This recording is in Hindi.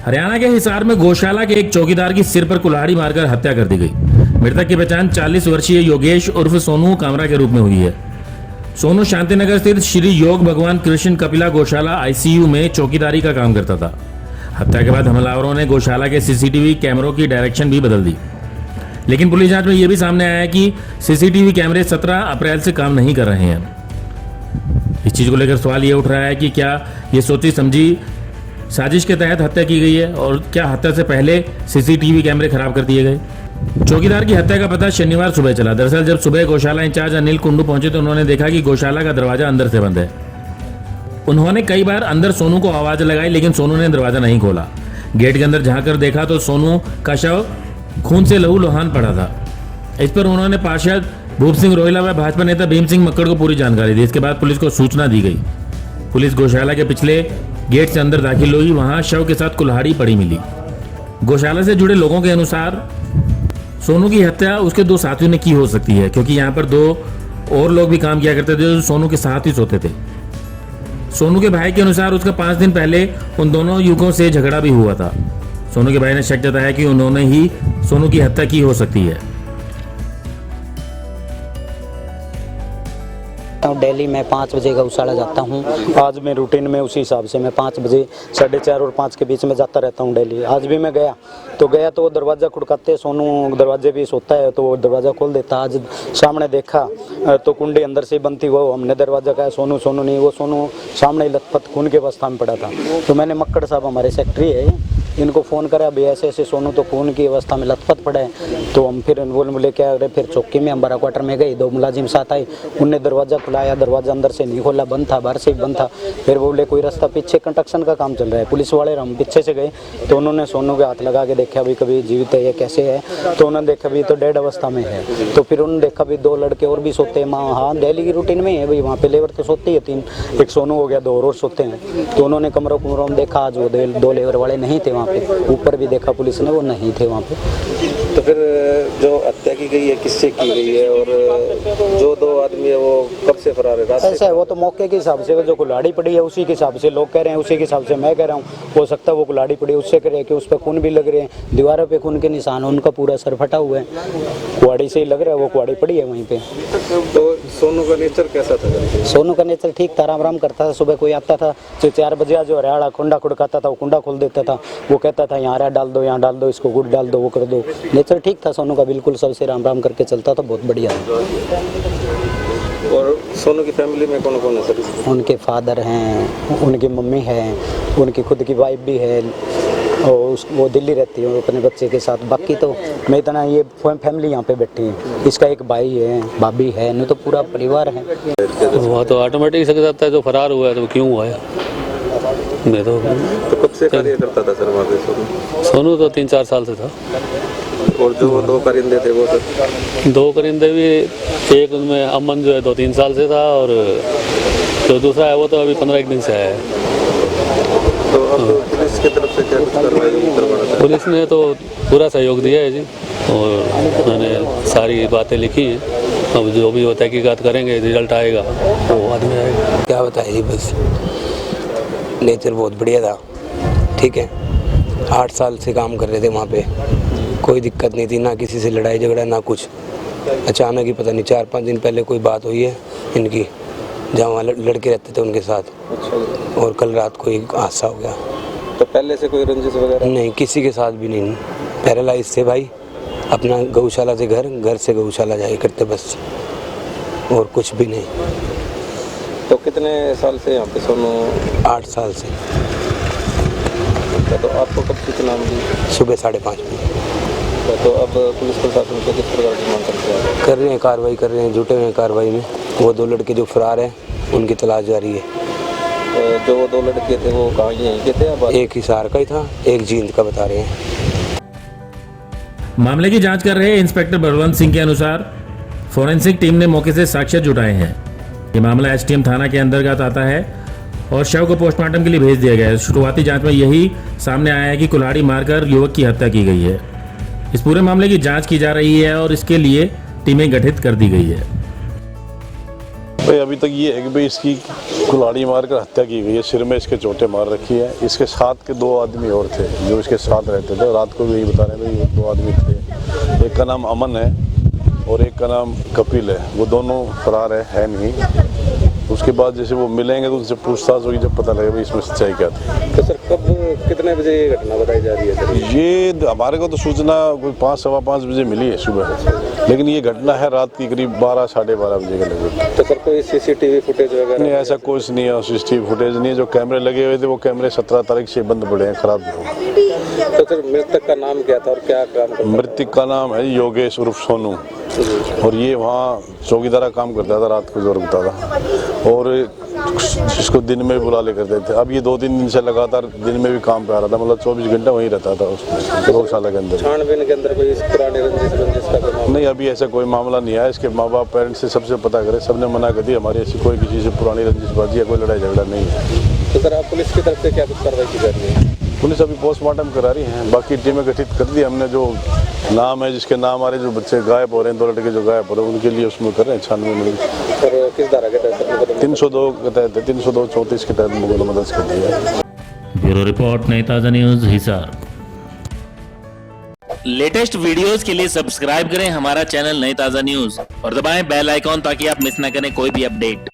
हरियाणा के हिसार में गौशाला के एक चौकीदार की सिर पर कुल्हाड़ी मारकर हत्या कर दी गई। मृतक की पहचान 40 वर्षीय योगेश उर्फ सोनू कामरा के रूप में हुई है। सोनू शांतिनगर स्थित श्री योग भगवान कृष्ण कपिला गौशाला आईसीयू में चौकीदारी का काम करता था। हत्या के बाद हमलावरों ने गौशाला के सीसीटीवी कैमरों की डायरेक्शन भी बदल दी, लेकिन पुलिस जांच में यह भी सामने आया कि सीसीटीवी कैमरे 17 अप्रैल से काम नहीं कर रहे हैं। इस चीज को लेकर सवाल ये उठ रहा है कि क्या ये सोची समझी साजिश के तहत हत्या की गई है और क्या हत्या से पहले सीसीटीवी कैमरे खराब कर दिए गए। चौकीदार की हत्या का पता शनिवार सुबह चला। दरअसल जब सुबह गौशाला इंचार्ज अनिल कुंडू पहुंचे तो उन्होंने देखा कि गौशाला का दरवाजा अंदर से बंद है। उन्होंने कई बार अंदर सोनू को आवाज लगाई, लेकिन सोनू ने दरवाजा नहीं खोला। गेट के अंदर झांककर देखा तो सोनू का शव खून से लहूलुहान पड़ा था। इस पर उन्होंने पार्षद भूप सिंह रोहिला व भाजपा नेता भीम सिंह मक्कड़ को पूरी जानकारी दी। इसके बाद पुलिस को सूचना दी गई। पुलिस गौशाला के पिछले गेट से अंदर दाखिल हुई। वहां शव के साथ कुल्हाड़ी पड़ी मिली। गौशाला से जुड़े लोगों के अनुसार सोनू की हत्या उसके 2 साथियों ने की हो सकती है, क्योंकि यहाँ पर 2 और लोग भी काम किया करते थे जो सोनू के साथ ही सोते थे। सोनू के भाई के अनुसार उसका 5 दिन पहले उन दोनों युवकों से झगड़ा भी हुआ था। सोनू के भाई ने शक जताया कि उन्होंने ही सोनू की हत्या की हो सकती है। डेली मैं 5 बजे गौशाला जाता हूँ। आज मैं रूटीन में उसी हिसाब से मैं 5 बजे 4:30 और 5 के बीच में जाता रहता हूँ डेली। आज भी मैं गया तो वो दरवाज़ा खड़काते, सोनू दरवाजे भी सोता है तो वो दरवाज़ा खोल देता। आज सामने देखा तो कुंडी अंदर से बंद थी। वो हमने दरवाज़ा कहा सोनू सोनू नहीं, वो सोनू सामने लथपथ खून के अवस्था में पड़ा था। तो मैंने मक्कड़ साहब हमारे सेक्रेटरी है, इनको फ़ोन करा भी ऐसे ऐसे सोनू तो खून की अवस्था में लथपथ पड़ा है। तो हम फिर बोले क्या अरे फिर चौकी में हम 12 क्वार्टर में गए। 2 मुलाजिम साथ आए, उनने दरवाज़ा खुलाया। दरवाज़ा अंदर से नहीं खोला, बंद था, बाहर से भी बंद था। फिर बोले कोई रास्ता पीछे कंस्ट्रक्शन का काम चल रहा है। पुलिस वाले हम पीछे से गए तो उन्होंने सोनू के हाथ लगा के देखा भी कभी जीवित है या कैसे है। तो उन्होंने देखा भी तो डेड अवस्था में है। तो फिर उन्होंने देखा भी 2 लड़के और भी सोते हैं। हाँ डेली की रूटीन में है भाई, वहाँ पे लेबर तो सोते ही है 3, एक सोनू हो गया, 2 और सोते हैं। तो उन्होंने कमरों में देखा, आज वो 2 लेबर वाले नहीं थे वहाँ पे। ऊपर भी देखा पुलिस ने, वो नहीं थे वहाँ पे। तो फिर जो हत्या की गई है किससे की गई है और जो 2 आदमी है वो कब से फरार है? ऐसा है वो तो मौके के हिसाब से जो कुल्हाड़ी पड़ी है उसी के हिसाब से लोग कह रहे हैं, उसी के हिसाब से मैं कह रहा हूँ। हो सकता है वो कुल्हाड़ी पड़ी उससे कह रहे हैं कि उस पर खून भी लग रहे हैं, दीवारों पे खून के निशान, उनका पूरा सर फटा हुआ है। कुहाड़ी से ही लग रहा है, वो कुहाड़ी पड़ी है वहीं पे। तो सोनू का नेचर कैसा था? सोनू का नेचर ठीक था, आराम करता था। सुबह कोई आता था तो 4 बजे जो हरियाणा कुंडा खुड़काता था, वो कुंडा खोल देता था। वो कहता था यहाँ डाल दो, यहाँ डाल दो, इसको गुड़ डाल दो, वो कर दो। नेचर ठीक था सोनू का, बिल्कुल सबसे राम करके चलता था, बहुत बढ़िया। और सोनू की फैमिली में कौन कौन है सर? उनके फादर हैं, उनकी मम्मी है, उनकी खुद की वाइफ भी है और वो दिल्ली रहती है अपने बच्चे के साथ। बाकी तो मैं इतना ये फैमिली यहाँ पे बैठी है। इसका एक भाई है, भाभी है, नहीं तो पूरा परिवार है। वहाँ तो ऑटोमेटिक सक जाता है, जो फरार हुआ है तो क्यों हुआ है। मैं तो कब से कार्य करता था सर वहाँ पे सोनू तो 3-4 साल से था। और जो 2 परिंदे थे वो सर? 2 परिंदे भी, एक उनमें अमन जो है 2-3 साल से था और जो दूसरा है वो तो अभी 15-1 दिन से है। तो अब पुलिस की तरफ से क्या कुछ कार्रवाई करवाना था? पुलिस ने तो पूरा सहयोग दिया है जी, और उन्होंने सारी बातें लिखी हैं। अब जो भी वो तहकीकात करेंगे, रिजल्ट आएगा वो आदमी आएगा। क्या बताए जी, बस नेचर बहुत बढ़िया था, ठीक है। 8 साल से काम कर रहे थे वहाँ पे, कोई दिक्कत नहीं थी, ना किसी से लड़ाई झगड़ा ना कुछ। अचानक ही पता नहीं 4-5 दिन पहले कोई बात हुई है इनकी, जहाँ वहाँ लड़के रहते थे उनके साथ। अच्छा। और कल रात को एक हादसा हो गया। तो पहले से कोई रंजिश वगैरह? नहीं, किसी के साथ भी नहीं। पैरालाइज थे भाई, अपना गौशाला से घर से गौशाला जाया करते बस, और कुछ भी नहीं। तो कितने साल से यहाँ पे सोनू? 8 साल से। तो आपको कब सूचना मिली? सुबह 5:30 बजे। तो अब पुलिस प्रशासन को किस प्रकार की मांग कर रहे हैं, कार्रवाई कर रहे हैं, जुटे हुए हैं कार्रवाई में। वो 2 लड़के जो फरार हैं उनकी तलाश जारी है। जो वो 2 लड़के थे वो कहाँ यहीं के थे? एक हिसार का ही था, एक जींद का बता रहे हैं। मामले की जांच कर रहे इंस्पेक्टर बलवंत सिंह के अनुसार फोरेंसिक टीम ने मौके से साक्ष्य जुटाए हैं। ये मामला एसटीएम थाना के अंतर्गत आता है और शव को पोस्टमार्टम के लिए भेज दिया गया है। शुरुआती जांच में यही सामने आया है कि कुल्हाड़ी मारकर युवक की हत्या की गई है। इस पूरे मामले की जांच की जा रही है और इसके लिए टीमें गठित कर दी गई है। भाई अभी तक ये है कि भाई इसकी कुल्हाड़ी मारकर हत्या की गई है। सिर में इसके चोटें मार रखी है। इसके साथ के 2 आदमी और थे जो इसके साथ रहते थे। रात को भी यही बता रहे थे, 2 आदमी थे। एक का नाम अमन है और एक का नाम कपिल है। वो दोनों फरार है नहीं। उसके बाद जैसे वो मिलेंगे तो उनसे पूछताछ होगी, जब पता लगेगा इसमें सच्चाई क्या थी। तो सर कब कितने बजे ये घटना बताई जा रही है सर? ये हमारे को तो सूचना कोई 5 सवा 5 बजे मिली है सुबह, लेकिन ये घटना है रात की करीब 12 साढ़े 12 बजे के लगभग। तो सर कोई सीसीटीवी फुटेज वगैरह? नहीं, ऐसा कुछ नहीं है। सीसीटीवी फुटेज नहीं है। जो कैमरे लगे हुए थे वो कैमरे 17 तारीख से बंद पड़े हैं, खराब हो। तो सर मृतक का नाम क्या था और क्या काम करता था? मृतक का नाम है योगेश उर्फ सोनू और ये वहाँ चौकीदारा काम करता था, रात को जोर होता था और इसको दिन में भी बुला ले करते थे। अब ये 2-3 दिन से लगातार दिन में भी काम पे आ रहा था, मतलब 24 घंटा वहीं रहता था उसमें गौशाला के अंदर। छानबीन के अंदर कोई इस पुराने रंजिश का कोई मामला? नहीं, अभी ऐसा कोई मामला नहीं आया। इसके माँ बाप पेरेंट्स से सबसे पता करें, सबने मना कर दी हमारी ऐसी कोई किसी से पुरानी रंजिशबाजी या कोई लड़ाई झगड़ा नहीं है। तो सर आप पुलिस की तरफ से क्या कुछ कार्रवाई की जा रही है? पुलिस अभी पोस्टमार्टम करा रही है। बाकी टीमें गठित कर दी हमने। जो नाम है जिसके नाम आ रहे, जो बच्चे गायब हो रहे हैं, 2 लड़के जो गायब हो रहे हैं, उनके लिए उसमें कर रहे हैं छानबीन में। और किस धारा के तहत मुकदमा? 302 के तहत 302 34 के तहत मुकदमा दर्ज कर दिया है। ब्यूरो रिपोर्ट, नई ताज़ा न्यूज़, हिसार। लेटेस्ट वीडियोस के लिए सब्सक्राइब करें हमारा चैनल नई ताज़ा न्यूज़ और दबाएं बेल आइकॉन ताकि आप मिस ना करें कोई भी अपडेट।